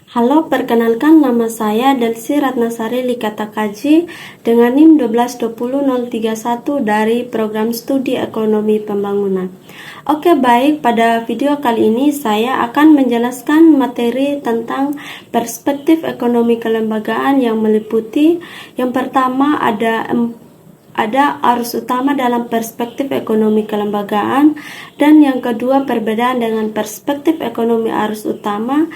Halo, perkenalkan nama saya Delsi Ratnasari Likatakaji dengan NIM 1220031 dari Program Studi Ekonomi Pembangunan. Oke, baik, pada video kali ini saya akan menjelaskan materi tentang perspektif ekonomi kelembagaan yang meliputi yang pertama ada arus utama dalam perspektif ekonomi kelembagaan, dan yang kedua perbedaan dengan perspektif ekonomi arus utama.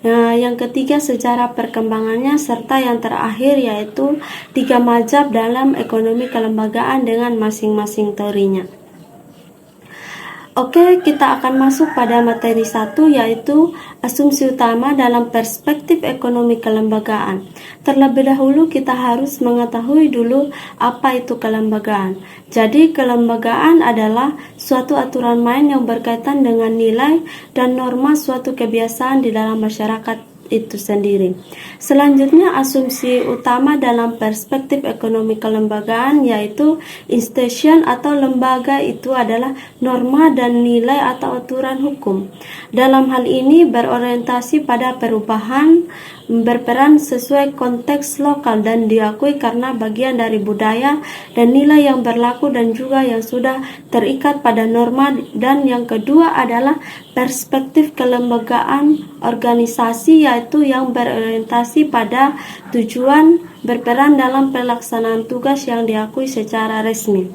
Yang ketiga sejarah perkembangannya, serta yang terakhir yaitu 3 mazhab dalam ekonomi kelembagaan dengan masing-masing teorinya. Oke, kita akan masuk pada materi 1, yaitu asumsi utama dalam perspektif ekonomi kelembagaan. Terlebih dahulu kita harus mengetahui dulu apa itu kelembagaan. Jadi kelembagaan adalah suatu aturan main yang berkaitan dengan nilai dan norma suatu kebiasaan di dalam masyarakat itu sendiri. Selanjutnya, asumsi utama dalam perspektif ekonomi kelembagaan yaitu institusi atau lembaga itu adalah norma dan nilai atau aturan hukum. Dalam hal ini berorientasi pada perubahan, berperan sesuai konteks lokal dan diakui karena bagian dari budaya dan nilai yang berlaku dan juga yang sudah terikat pada norma. Dan yang kedua adalah perspektif kelembagaan organisasi, yaitu yang berorientasi pada tujuan, berperan dalam pelaksanaan tugas yang diakui secara resmi.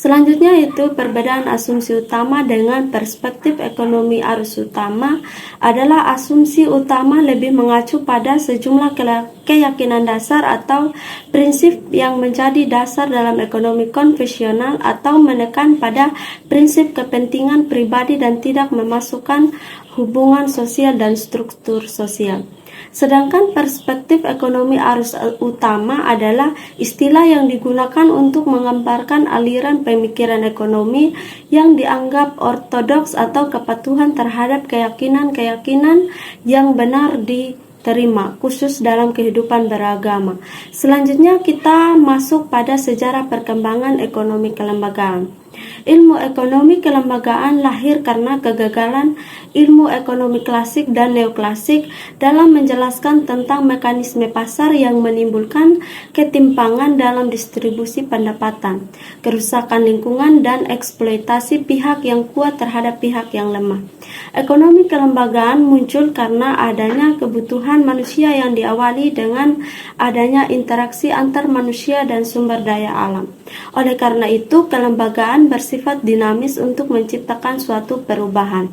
Selanjutnya itu perbedaan asumsi utama dengan perspektif ekonomi arus utama adalah asumsi utama lebih mengacu pada sejumlah keyakinan dasar atau prinsip yang menjadi dasar dalam ekonomi konvensional atau menekan pada prinsip kepentingan pribadi dan tidak memasukkan hubungan sosial dan struktur sosial. Sedangkan perspektif ekonomi arus utama adalah istilah yang digunakan untuk menggambarkan aliran pemikiran ekonomi yang dianggap ortodoks atau kepatuhan terhadap keyakinan-keyakinan yang benar diterima, khusus dalam kehidupan beragama. Selanjutnya kita masuk pada sejarah perkembangan ekonomi kelembagaan. Ilmu ekonomi kelembagaan lahir karena kegagalan ilmu ekonomi klasik dan neoklasik dalam menjelaskan tentang mekanisme pasar yang menimbulkan ketimpangan dalam distribusi pendapatan, kerusakan lingkungan, dan eksploitasi pihak yang kuat terhadap pihak yang lemah. Ekonomi kelembagaan muncul karena adanya kebutuhan manusia yang diawali dengan adanya interaksi antar manusia dan sumber daya alam. Oleh karena itu, kelembagaan bersifat dinamis untuk menciptakan suatu perubahan.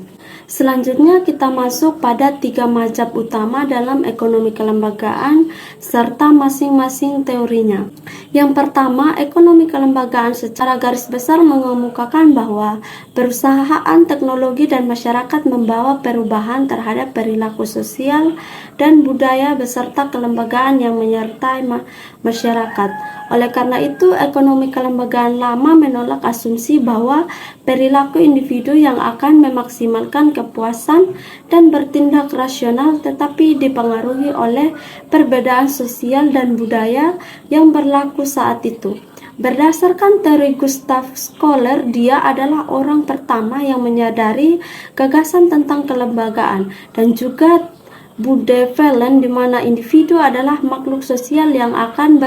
Selanjutnya kita masuk pada 3 mazhab utama dalam ekonomi kelembagaan serta masing-masing teorinya. Yang pertama, ekonomi kelembagaan secara garis besar mengemukakan bahwa perusahaan, teknologi, dan masyarakat membawa perubahan terhadap perilaku sosial dan budaya beserta kelembagaan yang menyertai masyarakat. Oleh karena itu, ekonomi kelembagaan lama menolak asumsi bahwa perilaku individu yang akan memaksimalkan kepuasan dan bertindak rasional, tetapi dipengaruhi oleh perbedaan sosial dan budaya yang berlaku saat itu. Berdasarkan teori Gustav Scholar, dia adalah orang pertama yang menyadari gagasan tentang kelembagaan dan juga Budevelen, di mana individu adalah makhluk sosial yang akan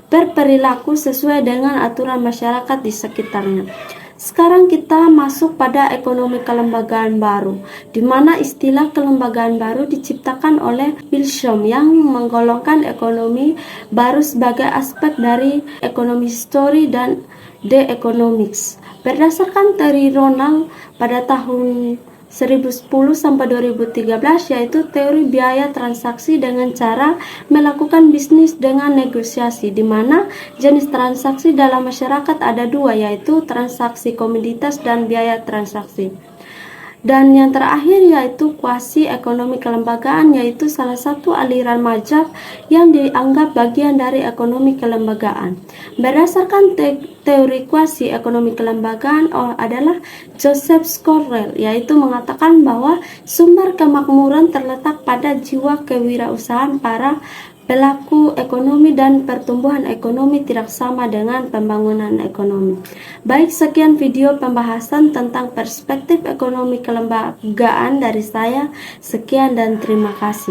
berperilaku sesuai dengan aturan masyarakat di sekitarnya. Sekarang kita masuk pada ekonomi kelembagaan baru, di mana istilah kelembagaan baru diciptakan oleh Milsham yang menggolongkan ekonomi baru sebagai aspek dari ekonomi histori dan the economics. Berdasarkan teori Ronald pada tahun 1010 sampai 2013, yaitu teori biaya transaksi dengan cara melakukan bisnis dengan negosiasi, di mana jenis transaksi dalam masyarakat ada 2, yaitu transaksi komoditas dan biaya transaksi. Dan yang terakhir yaitu kuasi ekonomi kelembagaan, yaitu salah satu aliran mazhab yang dianggap bagian dari ekonomi kelembagaan. Berdasarkan teori kuasi ekonomi kelembagaan adalah Joseph Schorrell, yaitu mengatakan bahwa sumber kemakmuran terletak pada jiwa kewirausahaan para pelaku ekonomi dan pertumbuhan ekonomi tidak sama dengan pembangunan ekonomi. Baik, sekian video pembahasan tentang perspektif ekonomi kelembagaan dari saya. Sekian dan terima kasih.